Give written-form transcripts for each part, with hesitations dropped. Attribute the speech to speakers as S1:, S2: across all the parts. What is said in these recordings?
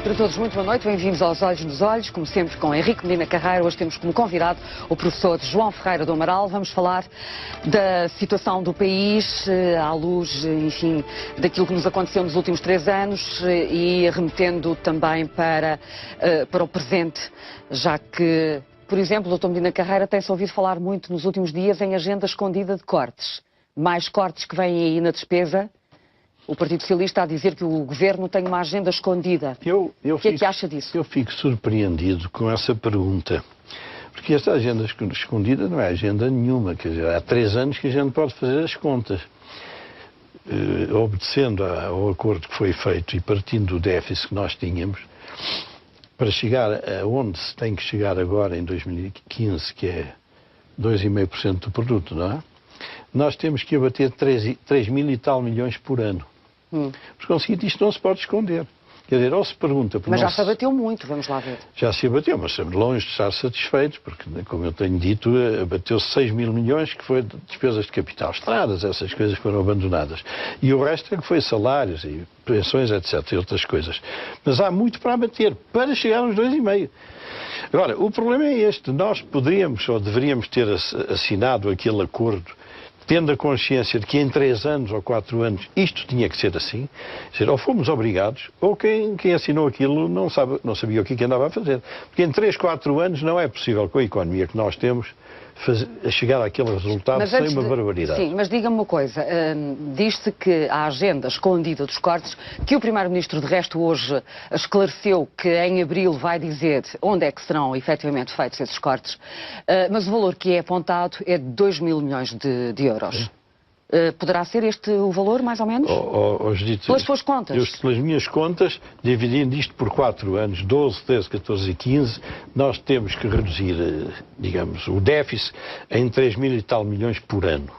S1: Para todos, muito boa noite, bem-vindos aos Olhos nos Olhos, como sempre com Henrique Medina Carreira. Hoje temos como convidado o professor João Ferreira do Amaral. Vamos falar da situação do país, à luz, enfim, daquilo que nos aconteceu nos últimos 3 anos e remetendo também para o presente, já que, por exemplo, o Dr. Medina Carreira tem-se ouvido falar muito nos últimos dias em agenda escondida de cortes. Mais cortes que vêm aí na despesa. O Partido Socialista a dizer que o Governo tem uma agenda escondida. O que é que acha disso?
S2: Eu fico surpreendido com essa pergunta. Porque esta agenda escondida não é agenda nenhuma. Quer dizer, há 3 anos que a gente pode fazer as contas. Obedecendo ao acordo que foi feito e partindo do déficit que nós tínhamos, para chegar aonde se tem que chegar agora em 2015, que é 2,5% do produto, não é? Nós temos que abater 3 mil e tal milhões por ano. Por conseguinte, isto não se pode esconder. Quer dizer, ou se pergunta...
S1: Mas já se abateu muito, vamos lá ver.
S2: Já se abateu, mas estamos longe de estar satisfeitos, porque, como eu tenho dito, abateu-se 6 mil milhões, que foi de despesas de capital, estradas, essas coisas foram abandonadas. E o resto é que foi salários e pensões, etc, e outras coisas. Mas há muito para abater, para chegar aos 2,5. Agora, o problema é este. Nós poderíamos, ou deveríamos ter assinado aquele acordo, tendo a consciência de que em 3 anos ou 4 anos isto tinha que ser assim, ou fomos obrigados, ou quem assinou aquilo não sabia o que andava a fazer. Porque em 3, 4 anos não é possível, com a economia que nós temos, chegar àquele resultado sem uma barbaridade.
S1: Sim, mas diga-me uma coisa. Diz-se que a agenda escondida dos cortes, que o Primeiro-Ministro, de resto, hoje esclareceu que em abril vai dizer onde é que serão efetivamente feitos esses cortes, mas o valor que é apontado é de 2 mil milhões de euros. Poderá ser este o valor, mais ou menos? Pelas suas contas?
S2: Pelas minhas contas, dividindo isto por 4 anos, 12, 13, 14 e 15, nós temos que reduzir, digamos, o déficit em 3 mil e tal milhões por ano.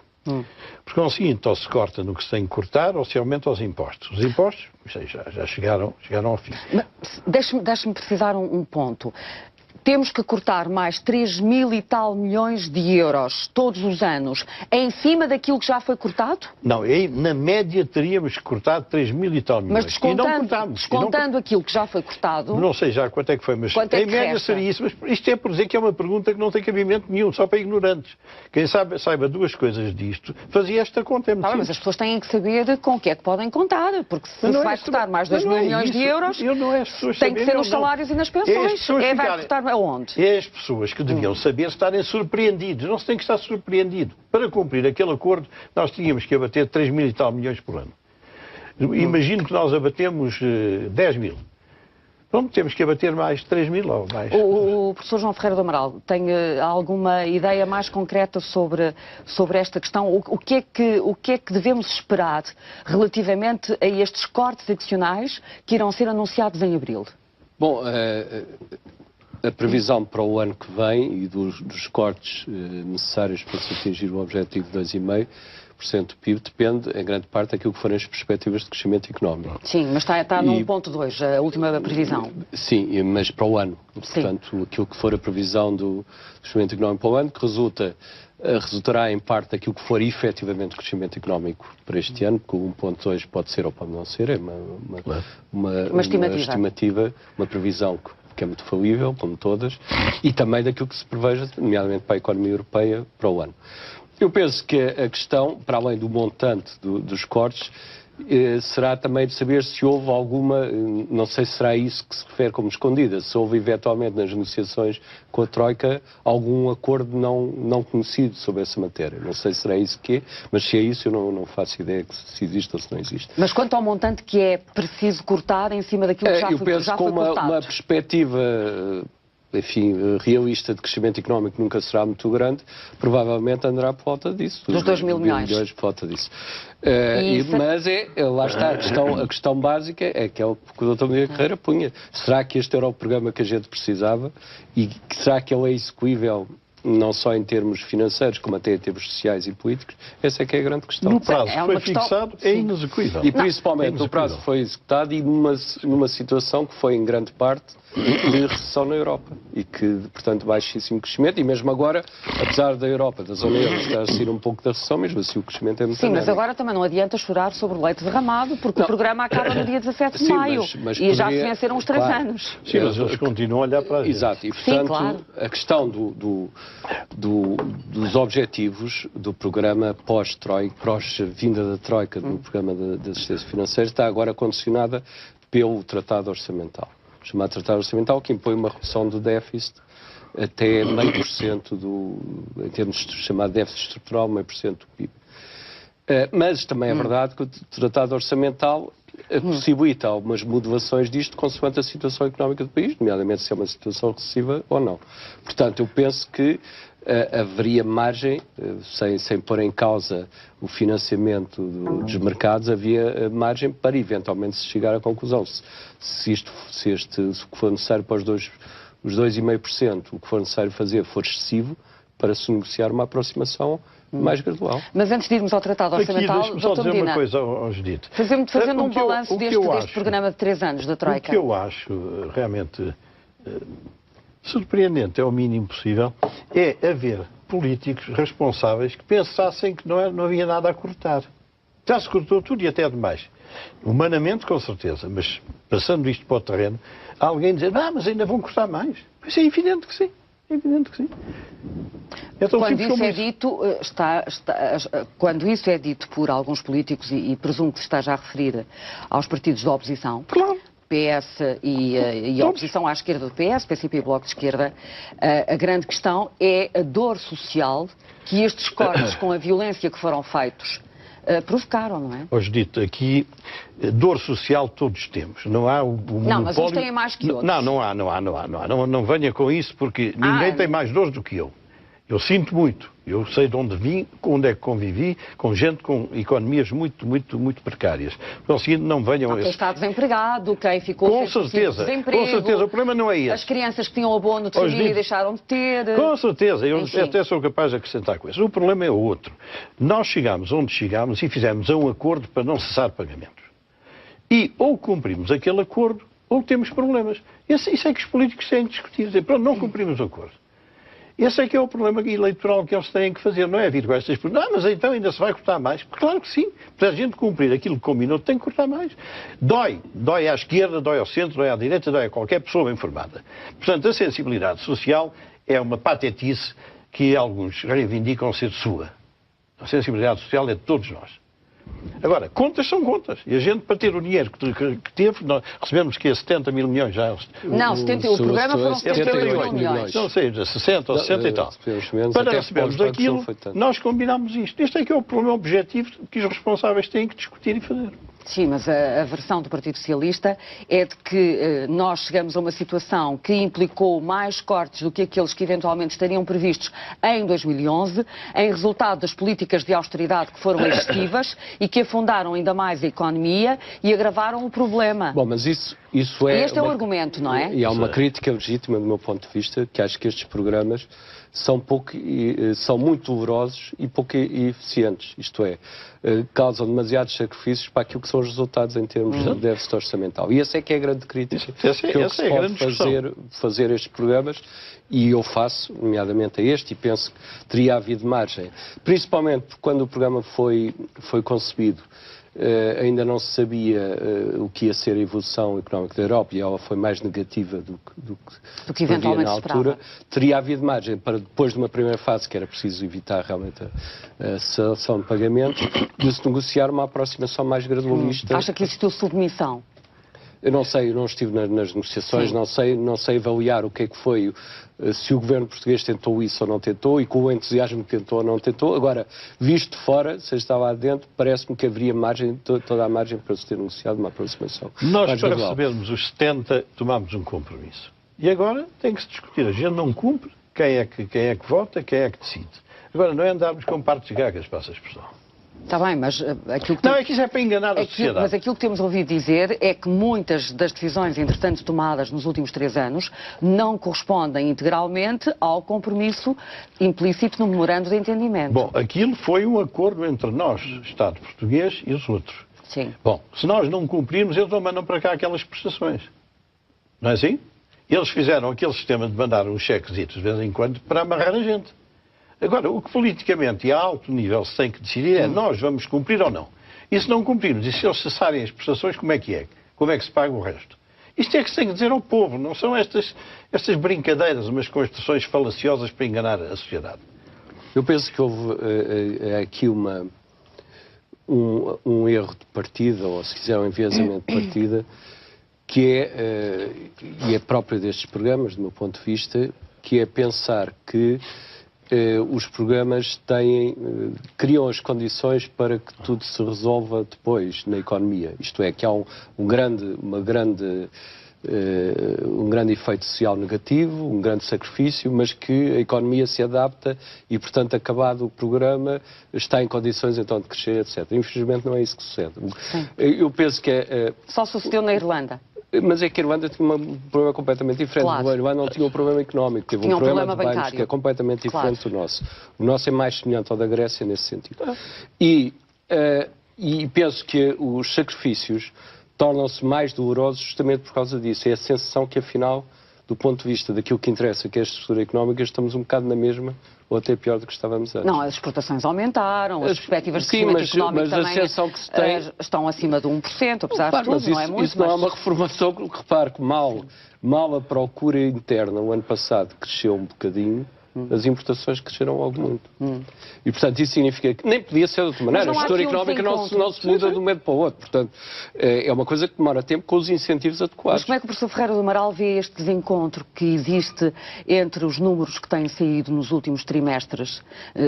S2: Por conseguinte, ou se corta no que se tem que cortar, ou se aumenta os impostos. Os impostos já chegaram ao fim.
S1: Deixe-me precisar um ponto. Temos que cortar mais 3 mil e tal milhões de euros todos os anos, em cima daquilo que já foi cortado?
S2: Não, na média teríamos que cortar 3 mil e tal milhões.
S1: Mas descontando aquilo que já foi cortado...
S2: Não sei já quanto é que foi, mas em média seria isso. Mas isto é por dizer que é uma pergunta que não tem cabimento nenhum, só para ignorantes. Quem saiba 2 coisas disto, fazia esta conta.
S1: Mas as pessoas têm que saber com o que é que podem contar, porque se vai cortar mais 2 mil milhões de euros, tem que ser nos salários e nas pensões. Vai cortar onde?
S2: É as pessoas que deviam saber estarem surpreendidos. Não se tem que estar surpreendido. Para cumprir aquele acordo, nós tínhamos que abater 3 mil e tal milhões por ano. Imagino que nós abatemos 10 mil. Pronto, temos que abater mais 3 mil ou mais.
S1: O professor João Ferreira do Amaral tem alguma ideia mais concreta sobre esta questão? O que é que devemos esperar relativamente a estes cortes adicionais que irão ser anunciados em abril?
S3: Bom, a previsão para o ano que vem e dos cortes necessários para se atingir o objetivo de 2,5% do PIB depende, em grande parte, daquilo que forem as perspectivas de crescimento económico.
S1: Sim, mas está no 1.2, a última previsão.
S3: Sim, mas para o ano.
S1: Sim.
S3: Portanto, aquilo que for a previsão do crescimento económico para o ano, que resultará em parte daquilo que for efetivamente o crescimento económico para este ano, porque o 1.2 pode ser ou pode não ser, é uma estimativa, uma previsão que é muito falível, como todas, e também daquilo que se preveja, nomeadamente para a economia europeia, para o ano. Eu penso que a questão, para além do montante dos cortes, será também de saber se houve alguma, não sei se será isso que se refere como escondida, se houve eventualmente nas negociações com a Troika algum acordo não conhecido sobre essa matéria. Não sei se será isso que é, mas se é isso eu não faço ideia se existe ou se não existe.
S1: Mas quanto ao montante que é preciso cortar em cima daquilo que já foi cortado?
S3: Eu penso que uma perspectiva, enfim, realista de crescimento económico nunca será muito grande, provavelmente andará por volta disso.
S1: Dos 2 mil milhões.
S3: Por volta disso. Mas lá está, a questão básica é que é o que o Dr. Medina Carreira punha. Será que este era o programa que a gente precisava? E será que ele é execuível não só em termos financeiros, como até em termos sociais e políticos, essa é que é a grande questão.
S2: No prazo que foi fixado, é inexecuível.
S3: E principalmente no prazo que foi executado e numa situação que foi em grande parte de recessão na Europa e que, portanto, baixíssimo crescimento, e mesmo agora, apesar da Europa, da zona euro, estar a sair um pouco da recessão, mesmo assim o crescimento é muito
S1: Sim, mas agora também não adianta chorar sobre o leite derramado, porque o programa acaba no dia 17 de maio e já se venceram os 3 anos.
S2: Sim, mas eles continuam a olhar para a gente.
S3: Exato, e portanto, a questão dos objetivos do programa pós-Troika, pós-vinda da Troika, do programa de assistência financeira, está agora condicionada pelo Tratado Orçamental. O chamado Tratado Orçamental, que impõe uma redução do déficit até 0,5% em termos de chamado déficit estrutural, 0,5% do PIB. Mas também é verdade que o Tratado Orçamental possibilita algumas modulações disto consoante a situação económica do país, nomeadamente se é uma situação recessiva ou não. Portanto, eu penso que haveria margem, sem pôr em causa o financiamento dos mercados, havia margem para eventualmente se chegar à conclusão. Se o que for necessário para os 2,5%, o que for necessário fazer for excessivo, para se negociar uma aproximação mais gradual.
S1: Mas antes de irmos ao Tratado Orçamental,
S2: deixe-me só dizer uma coisa ao Judite.
S1: Fazendo um balanço deste programa de 3 anos da Troika.
S2: O que eu acho realmente surpreendente, é o mínimo possível, é haver políticos responsáveis que pensassem que não havia nada a cortar. Já se cortou tudo e até demais. Humanamente, com certeza, mas passando isto para o terreno, há alguém dizer, mas ainda vão cortar mais. Pois é evidente que sim. É evidente que sim.
S1: Quando isso é dito, quando isso é dito por alguns políticos, e presumo que se está já a referir aos partidos da oposição,
S2: claro.
S1: PS e a oposição à esquerda do PS, PCP e Bloco de Esquerda, a grande questão é a dor social que estes cortes com a violência que foram feitos provocaram, não é?
S2: Hoje dito, aqui, dor social todos temos. Não há o monopólio...
S1: Não, mas uns têm mais que outros.
S2: Não há. Não venha com isso, porque ninguém tem mais dores do que eu. Eu sinto muito. Eu sei de onde vim, onde é que convivi, com gente com economias muito precárias. Então, seguinte, não venham...
S1: Quem está desempregado, quem ficou sem desemprego.
S2: Com certeza, o problema não é esse.
S1: As crianças que tinham abono de família e deixaram de ter.
S2: Com certeza, eu até sou capaz de acrescentar com isso. O problema é outro. Nós chegámos onde chegámos e fizemos um acordo para não cessar pagamentos. E ou cumprimos aquele acordo, ou temos problemas. Isso é que os políticos têm de discutir. Dizer, pronto, não cumprimos o acordo. Esse é que é o problema eleitoral que eles têm que fazer, não é vir com estas perguntas. Mas então ainda se vai cortar mais? Claro que sim. Para a gente cumprir aquilo que combinou, tem que cortar mais. Dói à esquerda, dói ao centro, dói à direita, dói a qualquer pessoa informada. Portanto, a sensibilidade social é uma patetice que alguns reivindicam ser sua. A sensibilidade social é de todos nós. Agora, contas são contas. E a gente, para ter o dinheiro que teve, nós recebemos que é 70 mil milhões já.
S1: Não, o programa foram 78 milhões.
S2: Não sei, 60 ou 60 e tal. Para recebermos aquilo, nós combinámos isto. Este é que é o problema objetivo que os responsáveis têm que discutir e fazer.
S1: Sim, mas a versão do Partido Socialista é de que nós chegamos a uma situação que implicou mais cortes do que aqueles que eventualmente estariam previstos em 2011, em resultado das políticas de austeridade que foram excessivas e que afundaram ainda mais a economia e agravaram o problema.
S3: Bom, mas isso é...
S1: Este é o argumento, não é?
S3: E há uma crítica legítima, do meu ponto de vista, que acho que estes programas são muito dolorosos e pouco eficientes. Isto é, causam demasiados sacrifícios para aquilo que são os resultados em termos de déficit orçamental. E essa é que é a grande crítica que se pode fazer estes programas, e eu faço, nomeadamente a este, e penso que teria havido margem. Principalmente quando o programa foi concebido, ainda não se sabia o que ia ser a evolução económica da Europa e ela foi mais negativa do que
S1: eventualmente
S3: na altura. Teria havido margem para, depois de uma primeira fase, que era preciso evitar realmente a cessação de pagamentos, de se negociar uma aproximação mais gradualista.
S1: Acha que existiu submissão?
S3: Eu não sei, eu não estive nas negociações, não sei avaliar o que é que foi, se o governo português tentou isso ou não tentou, e com o entusiasmo que tentou ou não tentou. Agora, visto de fora, se estava lá dentro, parece-me que haveria toda a margem para se ter negociado uma aproximação.
S2: Nós, para recebermos os 70, tomámos um compromisso. E agora tem que se discutir. A gente não cumpre, quem é que vota, quem é que decide. Agora, não é andarmos com partes gagas, para essa expressão.
S1: Está bem, mas aquilo que...
S2: Não, é que isso é para enganar a sociedade.
S1: Mas aquilo que temos ouvido dizer é que muitas das decisões, entretanto, tomadas nos últimos 3 anos, não correspondem integralmente ao compromisso implícito no memorando de entendimento.
S2: Bom, aquilo foi um acordo entre nós, Estado português, e os outros.
S1: Sim.
S2: Bom, se nós não cumprirmos, eles não mandam para cá aquelas prestações. Não é assim? Eles fizeram aquele sistema de mandar uns chequezitos de vez em quando para amarrar a gente. Agora, o que politicamente e a alto nível se tem que decidir é nós vamos cumprir ou não. E se não cumprirmos, e se eles cessarem as prestações, como é que é? Como é que se paga o resto? Isto é que se tem que dizer ao povo, não são estas brincadeiras, umas construções falaciosas para enganar a sociedade.
S3: Eu penso que houve aqui um erro de partida, ou se quiser um enviesamento de partida, que é, e é próprio destes programas, do meu ponto de vista, que é pensar que os programas criam as condições para que tudo se resolva depois na economia. Isto é, que há um grande efeito social negativo, um grande sacrifício, mas que a economia se adapta e, portanto, acabado o programa, está em condições então de crescer, etc. Infelizmente não é isso que sucede. Eu penso que
S1: Só sucedeu na Irlanda.
S3: Mas é que a Irlanda tinha um problema completamente diferente.
S1: Claro.
S3: A Irlanda não tinha um problema económico, teve um problema de bancos que é completamente diferente do nosso. O nosso é mais semelhante ao da Grécia nesse sentido. E penso que os sacrifícios tornam-se mais dolorosos justamente por causa disso. É a sensação que, afinal, do ponto de vista daquilo que interessa, que é a estrutura económica, estamos um bocado na mesma, ou até pior do que estávamos antes.
S1: Não, as exportações aumentaram, as perspectivas de crescimento económico também estão acima de 1%, apesar de tudo,
S3: mas
S1: não é muito.
S3: Isso não é uma reformação, repare que mal a procura interna, o ano passado, cresceu um bocadinho, as importações cresceram logo muito. E, portanto, isso significa que nem podia ser de outra maneira. A estrutura económica não se muda de um momento para o outro. Portanto, é uma coisa que demora tempo com os incentivos adequados.
S1: Mas como é que o professor Ferreira do Amaral vê este desencontro que existe entre os números que têm saído nos últimos trimestres,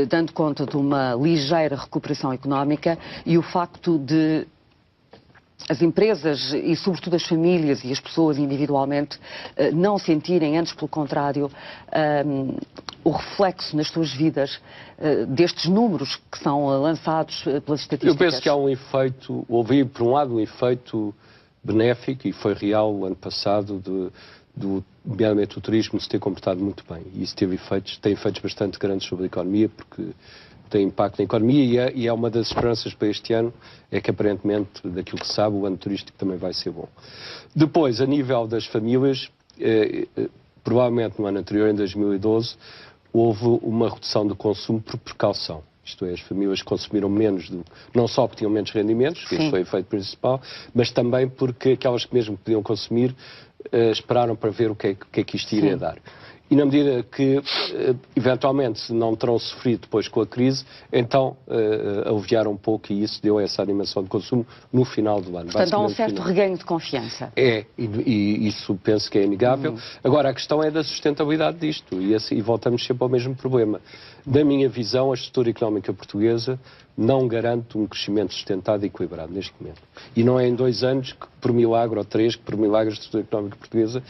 S1: dando conta de uma ligeira recuperação económica, e o facto de as empresas e, sobretudo, as famílias e as pessoas individualmente não sentirem, antes pelo contrário, o reflexo nas suas vidas destes números que são lançados pelas estatísticas?
S3: Eu penso que há um efeito, houve por um lado um efeito benéfico, e foi real o ano passado, nomeadamente o turismo se ter comportado muito bem. E isso tem efeitos bastante grandes sobre a economia, porque tem impacto na economia e é uma das esperanças para este ano, é que aparentemente, daquilo que se sabe, o ano turístico também vai ser bom. Depois, a nível das famílias, provavelmente no ano anterior, em 2012, houve uma redução do consumo por precaução. Isto é, as famílias consumiram menos, não só porque tinham menos rendimentos, que isso foi o efeito principal, mas também porque aquelas que mesmo podiam consumir esperaram para ver o que é que isto iria dar. E na medida que, eventualmente, não terão sofrido depois com a crise, então aliviaram um pouco, e isso deu essa animação de consumo no final do ano.
S1: Portanto, há um certo reganho de confiança.
S3: E isso penso que é inegável. Agora, a questão é da sustentabilidade disto, e voltamos sempre ao mesmo problema. Da minha visão, a estrutura económica portuguesa não garante um crescimento sustentado e equilibrado neste momento. E não é em 2 anos, que por milagre, ou 3, que por milagre a estrutura económica portuguesa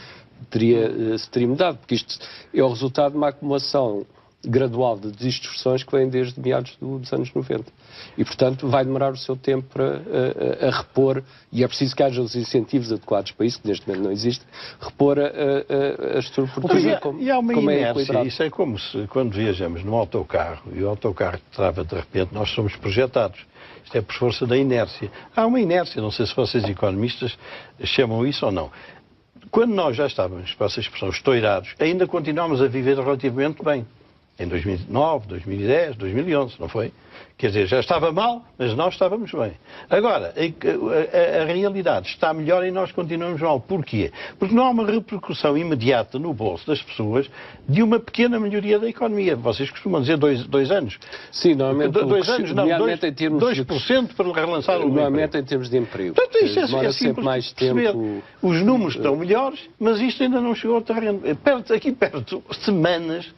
S3: se teria mudado, porque isto é o resultado de uma acumulação gradual de distorções que vem desde meados dos anos 90. E, portanto, vai demorar o seu tempo para repor, e é preciso que haja os incentivos adequados para isso, que neste momento não existe, repor a estrutura portuguesa como
S2: E há uma inércia,
S3: é
S2: isso é como se, quando viajamos num autocarro, e o autocarro trava de repente, nós somos projetados. Isto é por força da inércia. Há uma inércia, não sei se vocês economistas chamam isso ou não. Quando nós já estávamos, para essa expressão, estourados, ainda continuámos a viver relativamente bem. Em 2009, 2010, 2011, não foi? Quer dizer, já estava mal, mas nós estávamos bem. Agora, a realidade está melhor e nós continuamos mal. Porquê? Porque não há uma repercussão imediata no bolso das pessoas de uma pequena melhoria da economia. Vocês costumam dizer 2 anos.
S3: Sim, normalmente
S2: 2 anos, não, 2% para relançar o emprego.
S3: Normalmente em termos de emprego.
S2: Portanto, isso
S3: demora sempre mais tempo.
S2: Os números estão melhores, mas isto ainda não chegou ao terreno. Aqui perto, semanas,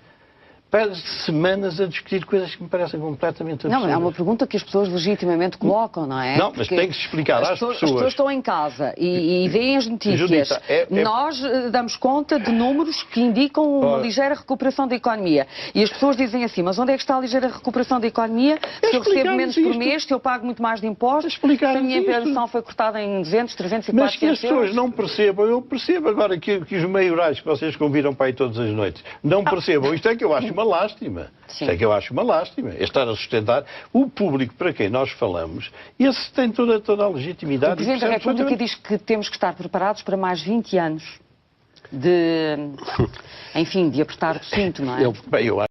S2: perde semanas a discutir coisas que me parecem completamente absurdas.
S1: Não, é uma pergunta que as pessoas legitimamente colocam, não é?
S2: Não, mas tem que se explicar às pessoas.
S1: As pessoas estão em casa e veem as notícias.
S2: Judita,
S1: Nós damos conta de números que indicam uma ligeira recuperação da economia. E as pessoas dizem assim, mas onde é que está a ligeira recuperação da economia? Se eu recebo menos por mês, se eu pago muito mais de impostos, se a minha pensão foi cortada em 200, 300 e 400
S2: Mas que as pessoas não percebam, eu percebo agora que os maiorais que vocês convidam para ir todas as noites não percebam. Isto é que eu acho uma lástima.
S1: Sim.
S2: Isto é que eu acho uma lástima. É estar a sustentar o público para quem nós falamos. Esse tem toda a legitimidade.
S1: O Presidente da República diz que temos que estar preparados para mais 20 anos de apertar o cinto, não é?
S2: Eu